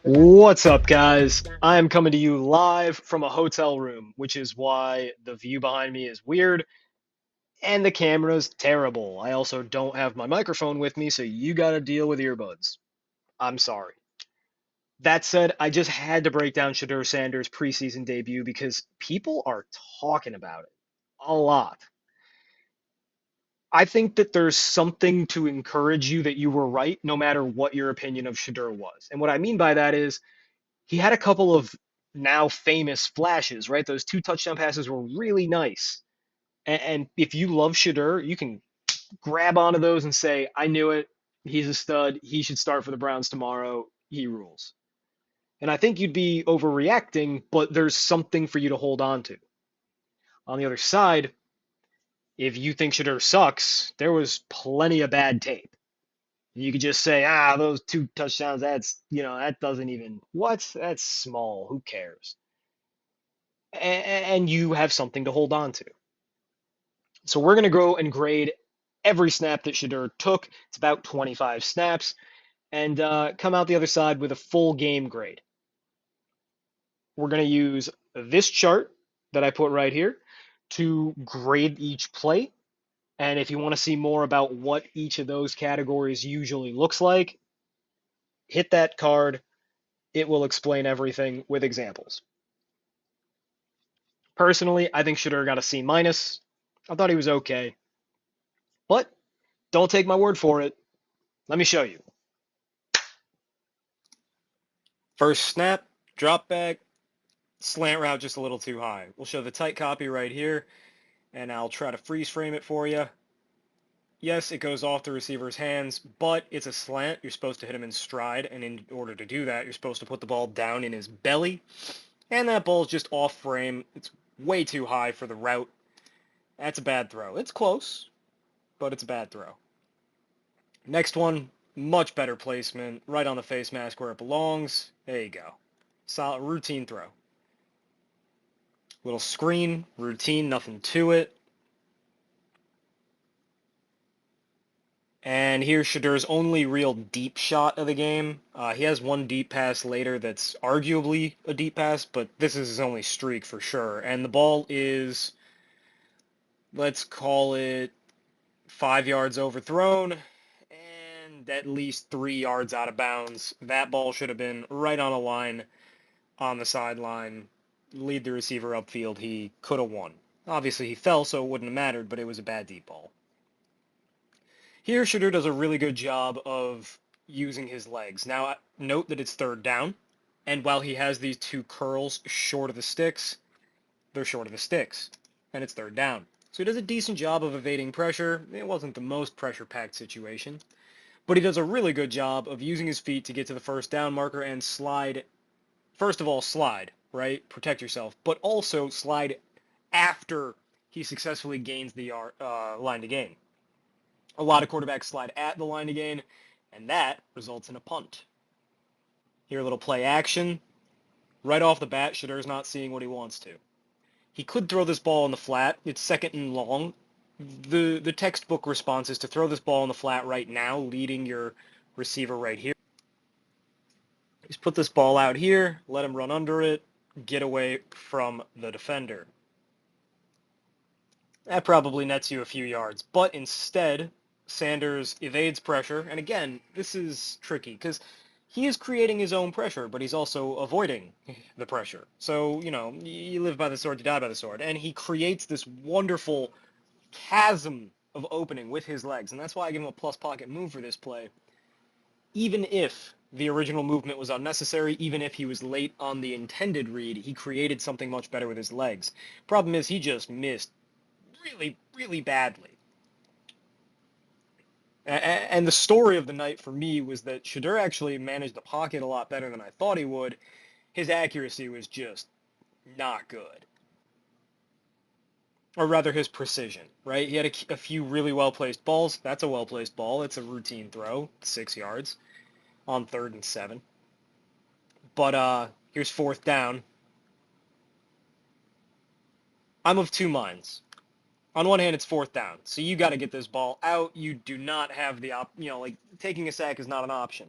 What's up, guys? I am coming to you live from a hotel room, which is why the view behind me is weird and the camera's terrible. I also don't have my microphone with me, so you gotta deal with earbuds. I'm sorry. That said, I just had to break down Shedeur Sanders' preseason debut because people are talking about it a lot. I think that there's something to encourage you that you were right, no matter what your opinion of Shedeur was. And what I mean by that is, he had a couple of now famous flashes, right? Those two touchdown passes were really nice. And if you love Shedeur, you can grab onto those and say, I knew it. He's a stud. He should start for the Browns tomorrow. He rules. And I think you'd be overreacting, but there's something for you to hold on to. On the other side, if you think Shedeur sucks, there was plenty of bad tape. You could just say, those two touchdowns, that doesn't even, what? That's small. Who cares? And you have something to hold on to. So we're going to go and grade every snap that Shedeur took. It's about 25 snaps, and come out the other side with a full game grade. We're going to use this chart that I put right here to grade each play. And if you want to see more about what each of those categories usually looks like, hit that card. It will explain everything with examples. Personally, I think Shedeur got a C minus. I thought he was okay, but don't take my word for it. Let me show you. First snap, drop back, slant route just a little too high. We'll show the tight copy right here, and I'll try to freeze frame it for you. Yes, it goes off the receiver's hands, but it's a slant. You're supposed to hit him in stride, and in order to do that, you're supposed to put the ball down in his belly, and that ball's just off frame. It's way too high for the route. That's a bad throw. It's close, but it's a bad throw. Next one, much better placement, right on the face mask where it belongs. There you go. Solid routine throw. Little screen, routine, nothing to it. And here's Shedeur's only real deep shot of the game. He has one deep pass later that's arguably a deep pass, but this is his only streak for sure. And the ball is, let's call it 5 yards overthrown and at least 3 yards out of bounds. That ball should have been right on a line on the sideline, lead the receiver upfield. He could have won. Obviously, he fell, so it wouldn't have mattered, but it was a bad deep ball. Here, Shedeur does a really good job of using his legs. Now, note that it's third down, and while he has these two curls short of the sticks, they're short of the sticks, and it's third down. So he does a decent job of evading pressure. It wasn't the most pressure-packed situation, but he does a really good job of using his feet to get to the first down marker and slide. First of all, slide, right? Protect yourself, but also slide after he successfully gains the line to gain. A lot of quarterbacks slide at the line to gain, and that results in a punt. Here, a little play action. Right off the bat, Shedeur's not seeing what he wants to. He could throw this ball in the flat. It's second and long. The textbook response is to throw this ball in the flat right now, leading your receiver right here. Just put this ball out here, let him run under it, get away from the defender. That probably nets you a few yards, but instead, Sanders evades pressure, and again, this is tricky, because he is creating his own pressure, but he's also avoiding the pressure. So, you live by the sword, you die by the sword, and he creates this wonderful chasm of opening with his legs, and that's why I give him a plus pocket move for this play. Even if the original movement was unnecessary, even if he was late on the intended read, he created something much better with his legs. Problem is, he just missed really, really badly. And the story of the night for me was that Shedeur actually managed the pocket a lot better than I thought he would. His accuracy was just not good. Or rather, his precision, right? He had a few really well-placed balls. That's a well-placed ball. It's a routine throw, 6 yards on 3rd and 7. But here's 4th down. I'm of two minds. On one hand, it's fourth down, so you got to get this ball out. You do not have like taking a sack is not an option.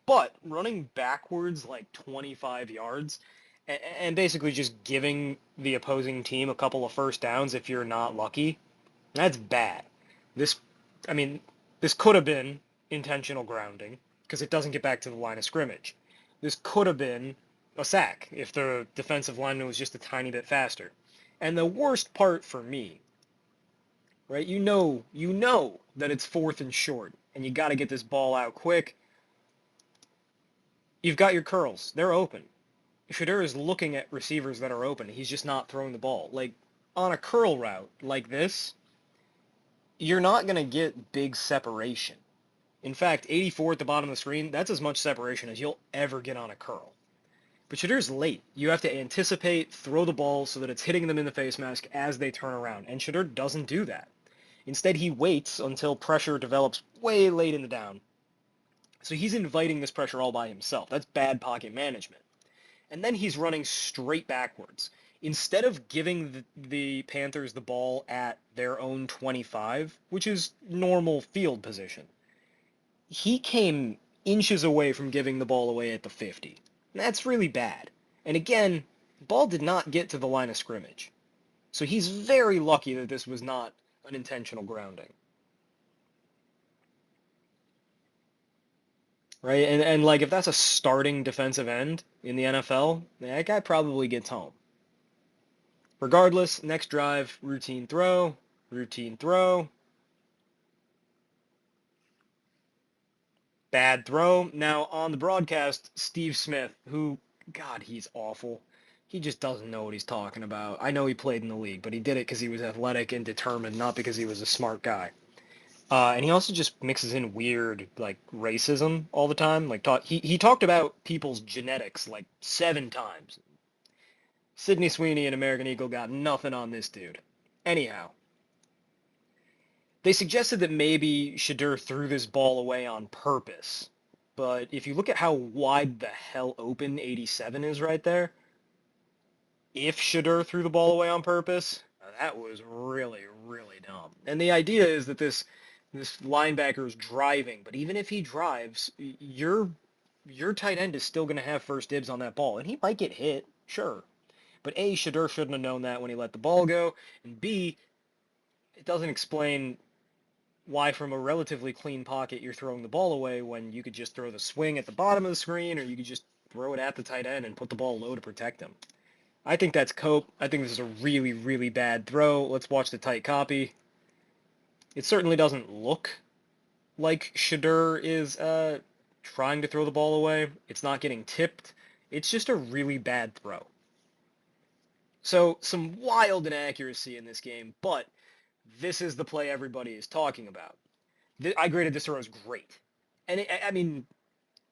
But running backwards like 25 yards and basically just giving the opposing team a couple of first downs if you're not lucky, that's bad. This, I mean, this could have been intentional grounding because it doesn't get back to the line of scrimmage. This could have been a sack if the defensive lineman was just a tiny bit faster. And the worst part for me, right? You know that it's fourth and short, and you got to get this ball out quick. You've got your curls; they're open. Shedeur is looking at receivers that are open. He's just not throwing the ball. Like on a curl route like this, you're not going to get big separation. In fact, 84 at the bottom of the screen, that's as much separation as you'll ever get on a curl. But Shadeur's late. You have to anticipate, throw the ball so that it's hitting them in the face mask as they turn around. And Shedeur doesn't do that. Instead, he waits until pressure develops way late in the down. So he's inviting this pressure all by himself. That's bad pocket management. And then he's running straight backwards. Instead of giving the Panthers the ball at their own 25, which is normal field position, he came inches away from giving the ball away at the 50. That's really bad. And again, the ball did not get to the line of scrimmage. So he's very lucky that this was not an intentional grounding. Right? And like if that's a starting defensive end in the NFL, that guy probably gets home. Regardless, next drive, routine throw, bad throw. Now, on the broadcast, Steve Smith, who, God, he's awful. He just doesn't know what he's talking about. I know he played in the league, but he did it because he was athletic and determined, not because he was a smart guy. And he also just mixes in weird, like, racism all the time. Like, he talked about people's genetics like 7 times. Sidney Sweeney and American Eagle got nothing on this dude. Anyhow, they suggested that maybe Shedeur threw this ball away on purpose. But if you look at how wide the hell open 87 is right there, if Shedeur threw the ball away on purpose, that was really, really dumb. And the idea is that this linebacker is driving, but even if he drives, your tight end is still going to have first dibs on that ball, and he might get hit, sure. But A, Shedeur shouldn't have known that when he let the ball go, and B, it doesn't explain why from a relatively clean pocket you're throwing the ball away when you could just throw the swing at the bottom of the screen or you could just throw it at the tight end and put the ball low to protect him. I think that's cope. I think this is a really, really bad throw. Let's watch the tight copy. It certainly doesn't look like Shedeur is trying to throw the ball away. It's not getting tipped. It's just a really bad throw. So some wild inaccuracy in this game, but this is the play everybody is talking about. I graded this throw as great. And I mean,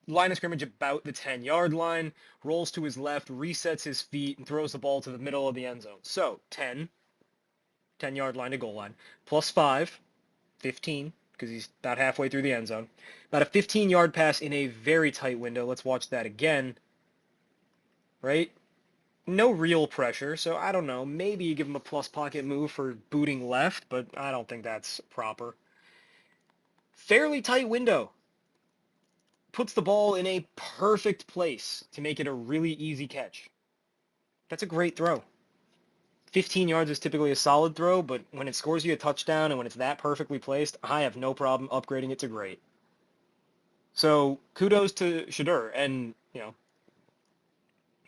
line of scrimmage about the 10-yard line, rolls to his left, resets his feet, and throws the ball to the middle of the end zone. So 10-yard line to goal line, plus 5, 15, because he's about halfway through the end zone. About a 15-yard pass in a very tight window. Let's watch that again. Right? No real pressure, so I don't know. Maybe you give him a plus pocket move for booting left, but I don't think that's proper. Fairly tight window. Puts the ball in a perfect place to make it a really easy catch. That's a great throw. 15 yards is typically a solid throw, but when it scores you a touchdown and when it's that perfectly placed, I have no problem upgrading it to great. So kudos to Shedeur, and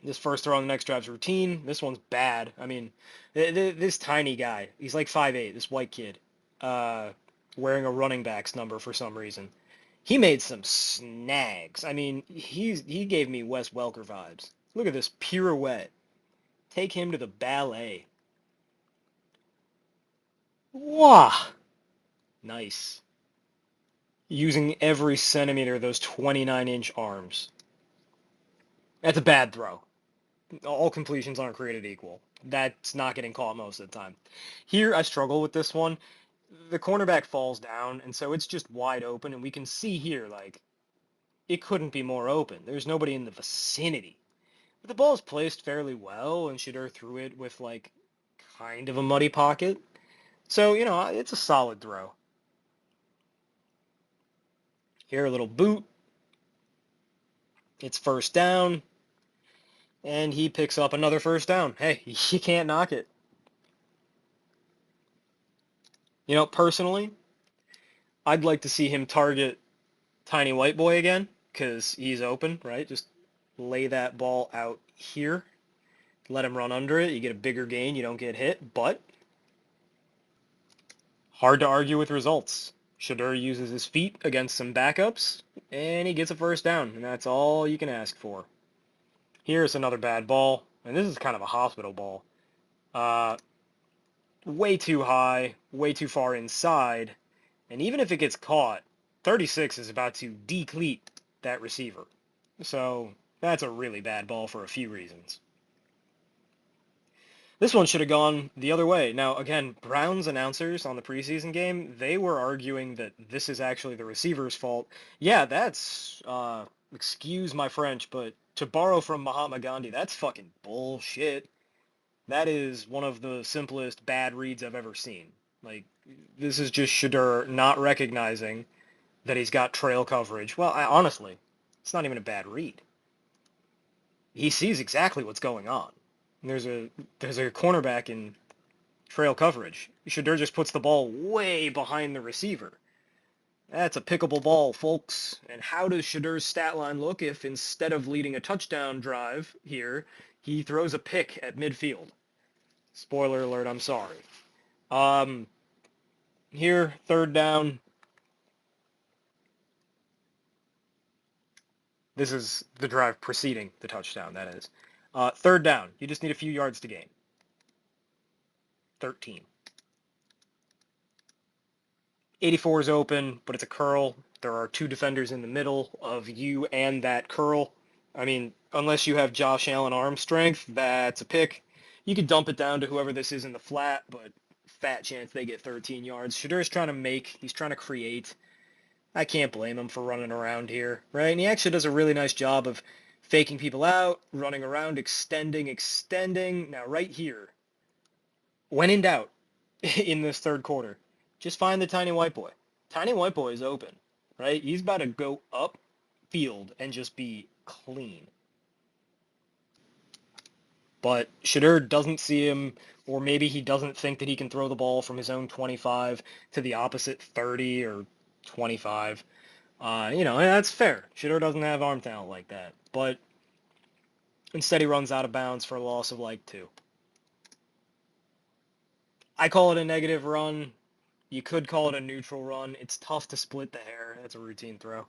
this first throw on the next drive's routine. This one's bad. I mean, this tiny guy, he's like 5'8", this white kid, uh, wearing a running back's number for some reason. He made some snags. I mean, he gave me Wes Welker vibes. Look at this pirouette. Take him to the ballet. Wah! Nice. Using every centimeter of those 29-inch arms. That's a bad throw. All completions aren't created equal. That's not getting caught most of the time. Here, I struggle with this one. The cornerback falls down, and so it's just wide open, and we can see here, like, it couldn't be more open. There's nobody in the vicinity. But the ball is placed fairly well, and Shedeur threw it with, like, kind of a muddy pocket. So, it's a solid throw. Here, a little boot. It's first down, and he picks up another first down. Hey, you can't knock it. Personally, I'd like to see him target Tiny White Boy again because he's open, right? Just lay that ball out here. Let him run under it. You get a bigger gain. You don't get hit. But hard to argue with results. Shedeur uses his feet against some backups, and he gets a first down, and that's all you can ask for. Here's another bad ball, and this is kind of a hospital ball. Uh, Way too high, way too far inside, and even if it gets caught, 36 is about to decleat that receiver. So that's a really bad ball for a few reasons. This one should have gone the other way. Now, again, Browns announcers on the preseason game, they were arguing that this is actually the receiver's fault. Yeah, that's, excuse my French, but to borrow from Mahatma Gandhi, that's fucking bullshit. That is one of the simplest bad reads I've ever seen. Like, this is just Shedeur not recognizing that he's got trail coverage. Well, honestly, it's not even a bad read. He sees exactly what's going on. There's a cornerback in trail coverage. Shedeur just puts the ball way behind the receiver. That's a pickable ball, folks. And how does Shedeur's stat line look if instead of leading a touchdown drive here, he throws a pick at midfield? Spoiler alert, I'm sorry. Um, Here, third down. This is the drive preceding the touchdown, that is. Third down. You just need a few yards to gain. 13. 84 is open, but it's a curl. There are two defenders in the middle of you and that curl. I mean, unless you have Josh Allen arm strength, that's a pick. You could dump it down to whoever this is in the flat, but fat chance they get 13 yards. Shedeur's trying to he's trying to create. I can't blame him for running around here, right? And he actually does a really nice job of faking people out, running around, extending. Now, right here, when in doubt, in this third quarter, just find the tiny white boy. Tiny white boy is open, right? He's about to go up field and just be clean. But Shedeur doesn't see him, or maybe he doesn't think that he can throw the ball from his own 25 to the opposite 30 or 25. That's fair. Shedeur doesn't have arm talent like that. But instead he runs out of bounds for a loss of like 2. I call it a negative run. You could call it a neutral run. It's tough to split the hair. That's a routine throw.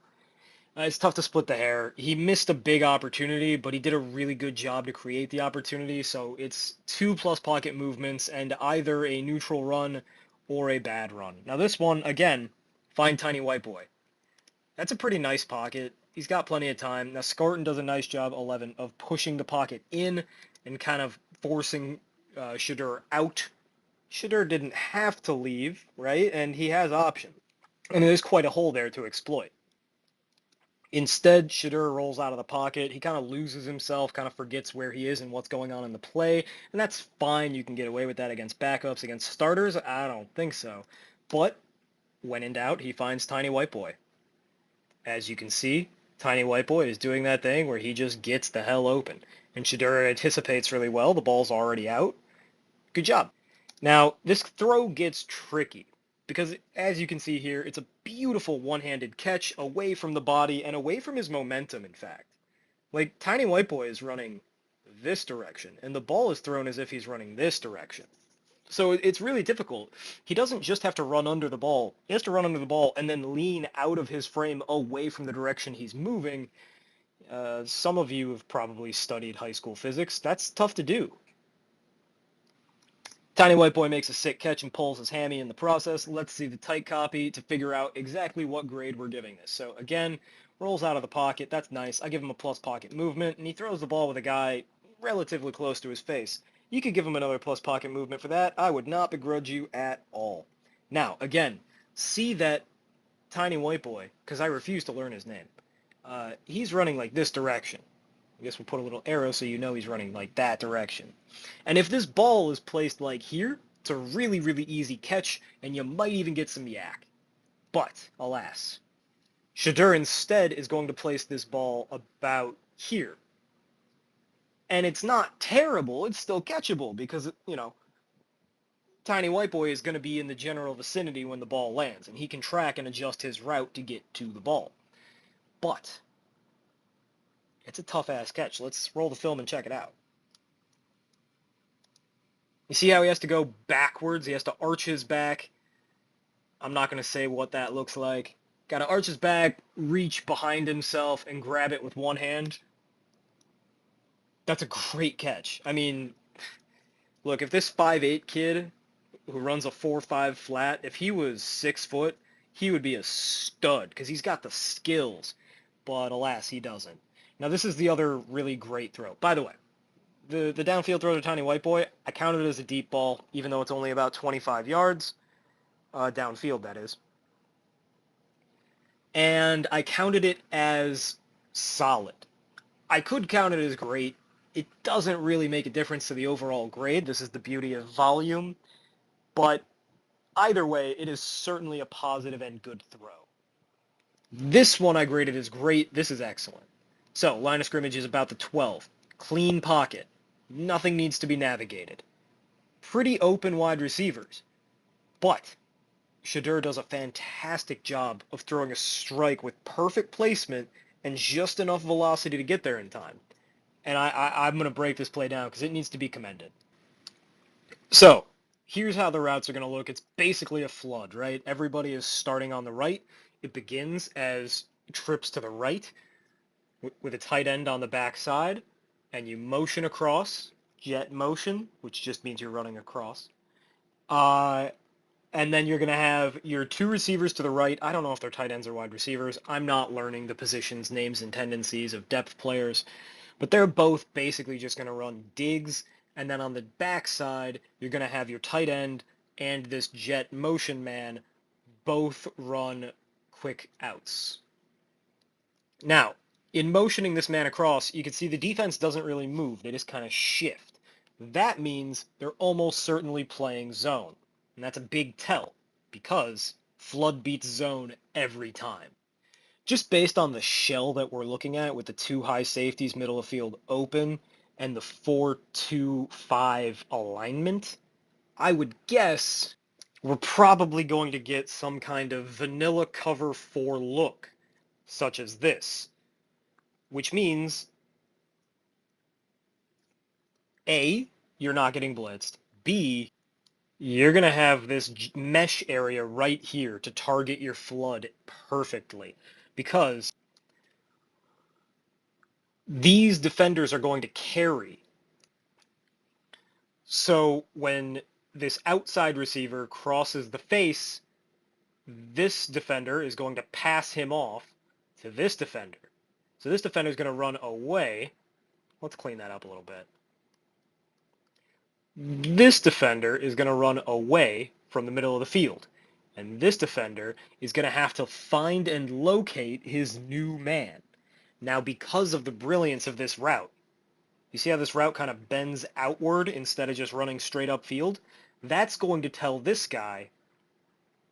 It's tough to split the hair. He missed a big opportunity, but he did a really good job to create the opportunity. So it's 2 plus pocket movements and either a neutral run or a bad run. Now this one, again, find Tiny White Boy. That's a pretty nice pocket. He's got plenty of time. Now Scarton does a nice job, 11, of pushing the pocket in and kind of forcing Shedeur out. Shedeur didn't have to leave, right? And he has options. And there's quite a hole there to exploit. Instead, Shedeur rolls out of the pocket. He kind of loses himself, kind of forgets where he is and what's going on in the play. And that's fine. You can get away with that against backups. Against starters, I don't think so. But when in doubt, he finds Tiny White Boy. As you can see, Tiny White Boy is doing that thing where he just gets the hell open. And Shedeur anticipates really well. The ball's already out. Good job. Now, this throw gets tricky because, as you can see here, it's a beautiful one-handed catch away from the body and away from his momentum, in fact. Like, Tiny White Boy is running this direction, and the ball is thrown as if he's running this direction. So it's really difficult. He doesn't just have to run under the ball. He has to run under the ball and then lean out of his frame away from the direction he's moving. Some of you have probably studied high school physics. That's tough to do. Tiny White Boy makes a sick catch and pulls his hammy in the process. Let's see the tight copy to figure out exactly what grade we're giving this. So again, rolls out of the pocket. That's nice. I give him a plus pocket movement, and he throws the ball with a guy relatively close to his face. You could give him another plus pocket movement for that. I would not begrudge you at all. Now, again, see that Tiny White Boy, because I refuse to learn his name. He's running like this direction. I guess we'll put a little arrow so you know he's running like that direction. And if this ball is placed like here, It's a really, really easy catch, and you might even get some yak. But, alas, Shedeur instead is going to place this ball about here. And it's not terrible, it's still catchable because, Tiny White Boy is going to be in the general vicinity when the ball lands, and he can track and adjust his route to get to the ball. But it's a tough-ass catch. Let's roll the film and check it out. You see how he has to go backwards? He has to arch his back. I'm not going to say what that looks like. Got to arch his back, reach behind himself, and grab it with one hand. That's a great catch. I mean, look, if this 5'8" kid who runs a 4.5 flat, if he was 6 foot, he would be a stud because he's got the skills. But alas, he doesn't. Now, this is the other really great throw. By the way, the downfield throw to Tiny White Boy, I counted it as a deep ball, even though it's only about 25 yards. Downfield, that is. And I counted it as solid. I could count it as great. It doesn't really make a difference to the overall grade. This is the beauty of volume. But either way, it is certainly a positive and good throw. This one I graded as great. This is excellent. So, line of scrimmage is about the 12. Clean pocket. Nothing needs to be navigated. Pretty open wide receivers. But Shedeur does a fantastic job of throwing a strike with perfect placement and just enough velocity to get there in time. And I'm going to break this play down because it needs to be commended. So, here's how the routes are going to look. It's basically a flood, right? Everybody is starting on the right. It begins as trips to the right with a tight end on the backside, and you motion across, jet motion, which just means you're running across. And then you're going to have your two receivers to the right. I don't know if they're tight ends or wide receivers. I'm not learning the positions, names, and tendencies of depth players. But they're both basically just going to run digs. And then on the backside, you're going to have your tight end and this jet motion man both run quick outs. Now, in motioning this man across, you can see the defense doesn't really move. They just kind of shift. That means they're almost certainly playing zone. And that's a big tell because flood beats zone every time. Just based on the shell that we're looking at with the two high safeties, middle of field open, and the 4-2-5 alignment, I would guess we're probably going to get some kind of vanilla cover 4 look, such as this, which means A, you're not getting blitzed, B, you're going to have this mesh area right here to target your flood perfectly, because these defenders are going to carry. So when this outside receiver crosses the face, this defender is going to pass him off to this defender. So this defender is going to run away. Let's clean that up a little bit. This defender is going to run away from the middle of the field. And this defender is going to have to find and locate his new man. Now, because of the brilliance of this route, you see how this route kind of bends outward instead of just running straight upfield? That's going to tell this guy,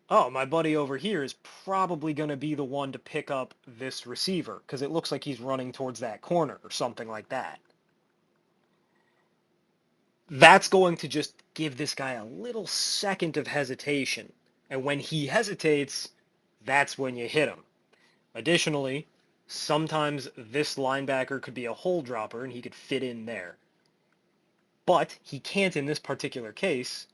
oh, my buddy over here is probably going to be the one to pick up this receiver because it looks like he's running towards that corner or something like that. That's going to just give this guy a little second of hesitation. And when he hesitates, that's when you hit him. Additionally, sometimes this linebacker could be a hole dropper and he could fit in there. But he can't in this particular case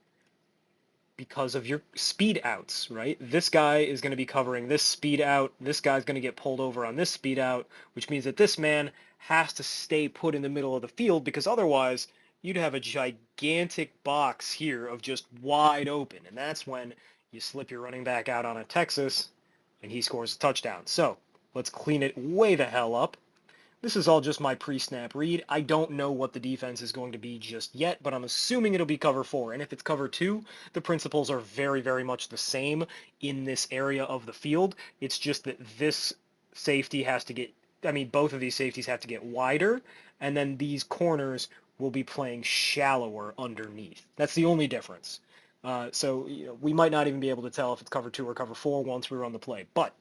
because of your speed outs, right? This guy is going to be covering this speed out. This guy's going to get pulled over on this speed out, which means that this man has to stay put in the middle of the field because otherwise you'd have a gigantic box here of just wide open. And that's when you slip your running back out on a Texas and he scores a touchdown. So let's clean it way the hell up. This is all just my pre-snap read. I don't know what the defense is going to be just yet, but I'm assuming it'll be cover 4. And if it's cover 2, the principles are very, very much the same in this area of the field. It's just that this safety has to get, both of these safeties have to get wider, and then these corners will be playing shallower underneath. That's the only difference. So we might not even be able to tell if it's cover two or cover four once we run the play. But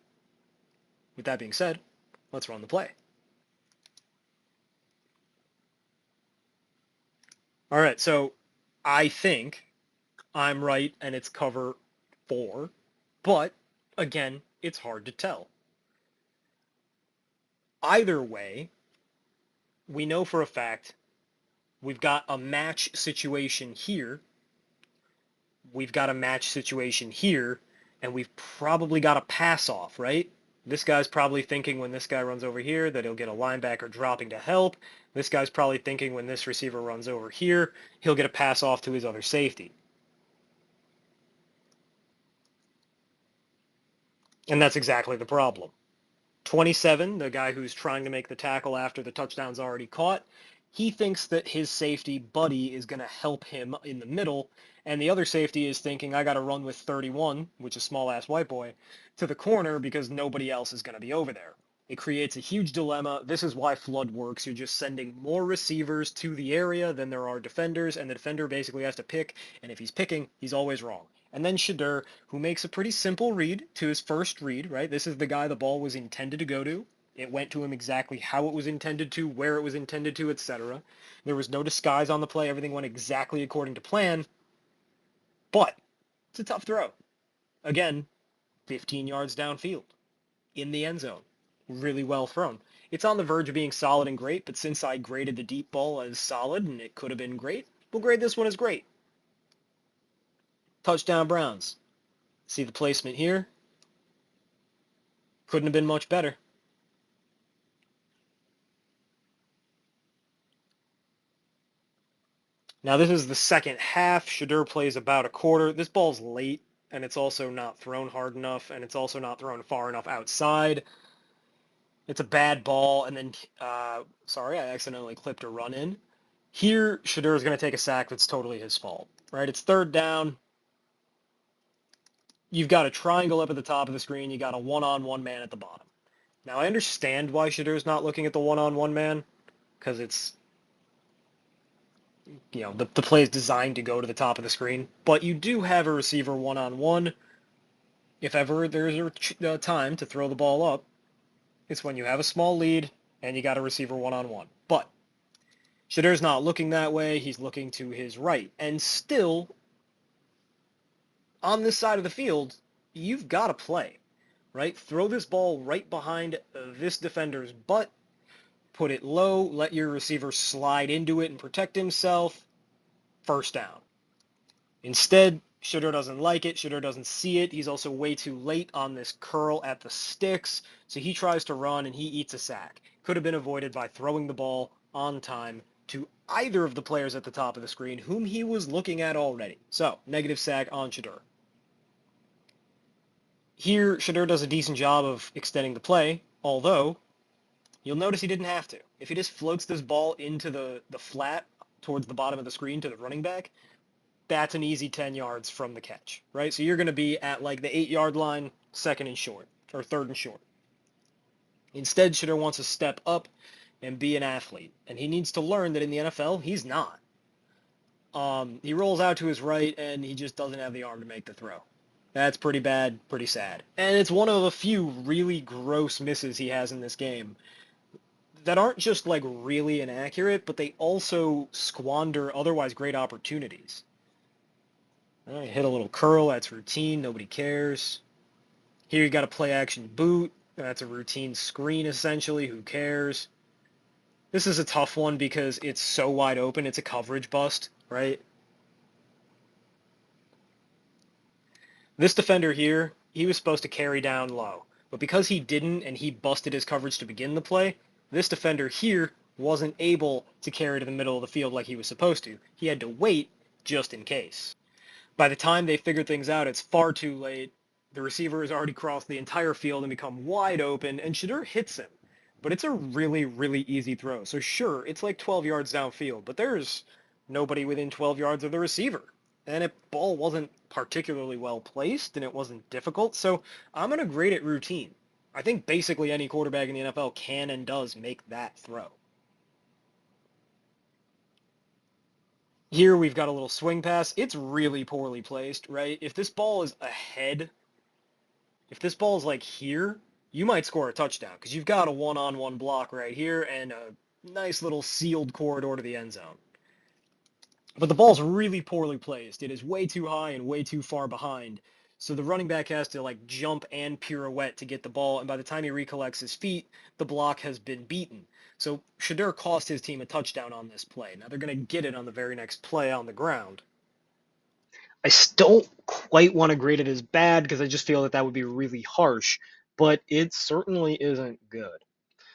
with that being said, let's run the play. All right, so I think I'm right and it's cover four, but again, it's hard to tell. Either way, we know for a fact we've got a match situation here, we've got a match situation here, and we've probably got a pass off, right? This guy's probably thinking when this guy runs over here that he'll get a linebacker dropping to help. This guy's probably thinking when this receiver runs over here, he'll get a pass off to his other safety. And that's exactly the problem. 27, the guy who's trying to make the tackle after the touchdown's already caught, he thinks that his safety buddy is going to help him in the middle, and the other safety is thinking, I got to run with 31, which is small ass white boy, to the corner because nobody else is going to be over there. It creates a huge dilemma. This is why flood works. You're just sending more receivers to the area than there are defenders, and the defender basically has to pick, and if he's picking, he's always wrong. And then Shedeur, who makes a pretty simple read to his first read, right? This is the guy the ball was intended to go to. It went to him exactly how it was intended to, where it was intended to, etc. There was no disguise on the play. Everything went exactly according to plan. But it's a tough throw. Again, 15 yards downfield in the end zone. Really well thrown. It's on the verge of being solid and great, but since I graded the deep ball as solid and it could have been great, we'll grade this one as great. Touchdown Browns. See the placement here? Couldn't have been much better. Now this is the second half. Shedeur plays about a quarter. This ball's late, and it's also not thrown hard enough, and it's also not thrown far enough outside. It's a bad ball, and then, sorry, I accidentally clipped a run in. Here, Shedeur is going to take a sack that's totally his fault, right? It's third down. You've got a triangle up at the top of the screen. You got a one-on-one man at the bottom. Now, I understand why Shedeur's not looking at the one-on-one man, because it's the play is designed to go to the top of the screen, but you do have a receiver one-on-one. If ever there's a time to throw the ball up, it's when you have a small lead and you got a receiver one-on-one. But Shedeur's not looking that way. He's looking to his right. And still, on this side of the field, you've got to play, right? Throw this ball right behind this defender's butt, put it low, let your receiver slide into it and protect himself. First down. Instead, Shedeur doesn't like it. Shedeur doesn't see it. He's also way too late on this curl at the sticks. So he tries to run and he eats a sack. Could have been avoided by throwing the ball on time to either of the players at the top of the screen whom he was looking at already. So, negative sack on Shedeur. Here, Shedeur does a decent job of extending the play, although you'll notice he didn't have to. If he just floats this ball into the flat towards the bottom of the screen to the running back, that's an easy 10 yards from the catch, right? So you're going to be at like the 8-yard line, second and short, or third and short. Instead, Shedeur wants to step up and be an athlete, and he needs to learn that in the NFL, he's not. He rolls out to his right, and he just doesn't have the arm to make the throw. That's pretty bad, pretty sad. And it's one of a few really gross misses he has in this game that aren't just like really inaccurate, but they also squander otherwise great opportunities. All right, hit a little curl. That's routine. Nobody cares. Here you got a play action boot. That's a routine screen essentially. Who cares? This is a tough one because it's so wide open. It's a coverage bust, right? This defender here, he was supposed to carry down low. But because he didn't and he busted his coverage to begin the play, this defender here wasn't able to carry to the middle of the field like he was supposed to. He had to wait just in case. By the time they figure things out, it's far too late. The receiver has already crossed the entire field and become wide open, and Shedeur hits him. But it's a really, really easy throw. So sure, it's like 12 yards downfield, but there's nobody within 12 yards of the receiver. And it ball wasn't particularly well placed, and it wasn't difficult, so I'm going to grade it routine. I think basically any quarterback in the NFL can and does make that throw. Here we've got a little swing pass. It's really poorly placed, right? If this ball is ahead, if this ball is like here, you might score a touchdown because you've got a one-on-one block right here and a nice little sealed corridor to the end zone. But the ball's really poorly placed. It is way too high and way too far behind. So the running back has to like jump and pirouette to get the ball, and by the time he recollects his feet, the block has been beaten. So Shedeur cost his team a touchdown on this play. Now they're going to get it on the very next play on the ground. I don't quite want to grade it as bad because I just feel that that would be really harsh, but it certainly isn't good.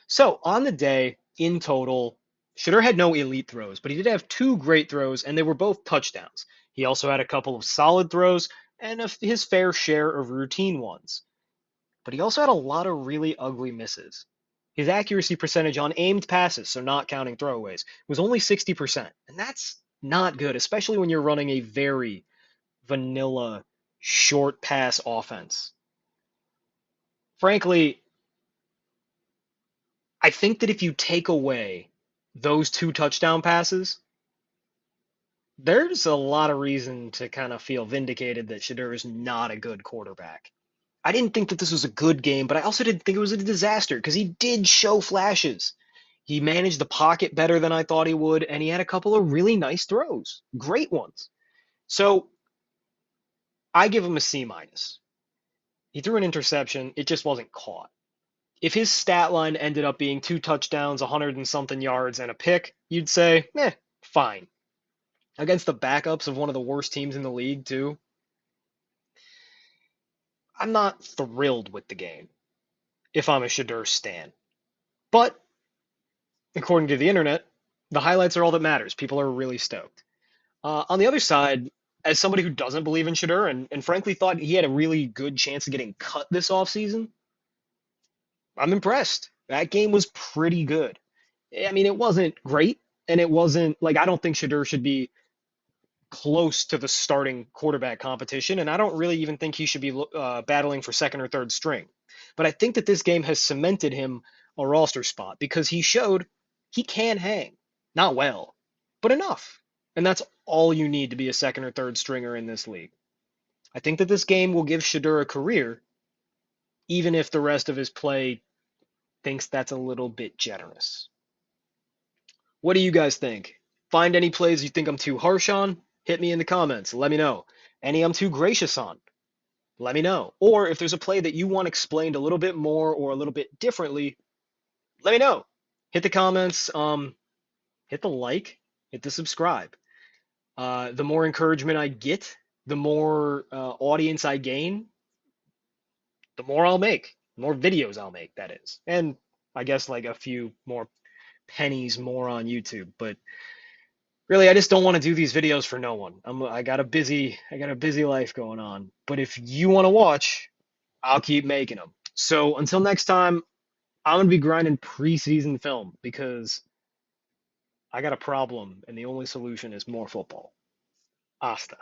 So on the day, in total, Shedeur had no elite throws, but he did have two great throws, and they were both touchdowns. He also had a couple of solid throws and his fair share of routine ones. But he also had a lot of really ugly misses. His accuracy percentage on aimed passes, so not counting throwaways, was only 60%. And that's not good, especially when you're running a very vanilla short pass offense. Frankly, I think that if you take away those two touchdown passes, there's a lot of reason to kind of feel vindicated that Shedeur is not a good quarterback. I didn't think that this was a good game, but I also didn't think it was a disaster because he did show flashes. He managed the pocket better than I thought he would, and he had a couple of really nice throws, great ones. So I give him a C minus. He threw an interception, it just wasn't caught. If his stat line ended up being two touchdowns, 100 and something yards, and a pick, you'd say, fine. Against the backups of one of the worst teams in the league, too, I'm not thrilled with the game if I'm a Shedeur stan. But according to the internet, the highlights are all that matters. People are really stoked. On the other side, as somebody who doesn't believe in Shedeur and frankly thought he had a really good chance of getting cut this offseason, I'm impressed. That game was pretty good. I mean, it wasn't great, and it wasn't like I don't think Shedeur should be close to the starting quarterback competition, and I don't really even think he should be battling for second or third string. But I think that this game has cemented him a roster spot because he showed he can hang. Not well, but enough. And that's all you need to be a second or third stringer in this league. I think that this game will give Shedeur a career, even if the rest of his play thinks that's a little bit generous. What do you guys think? Find any plays you think I'm too harsh on? Hit me in the comments. Let me know. Any I'm too gracious on? Let me know. Or if there's a play that you want explained a little bit more or a little bit differently, let me know. Hit the comments, hit the like, hit the subscribe. The more encouragement I get, the more audience I gain, the more I'll make, the more videos I'll make, that is. And I guess like a few more pennies more on YouTube. But really, I just don't want to do these videos for no one. I got a busy life going on. But if you want to watch, I'll keep making them. So until next time, I'm gonna be grinding preseason film because I got a problem, and the only solution is more football. Hasta.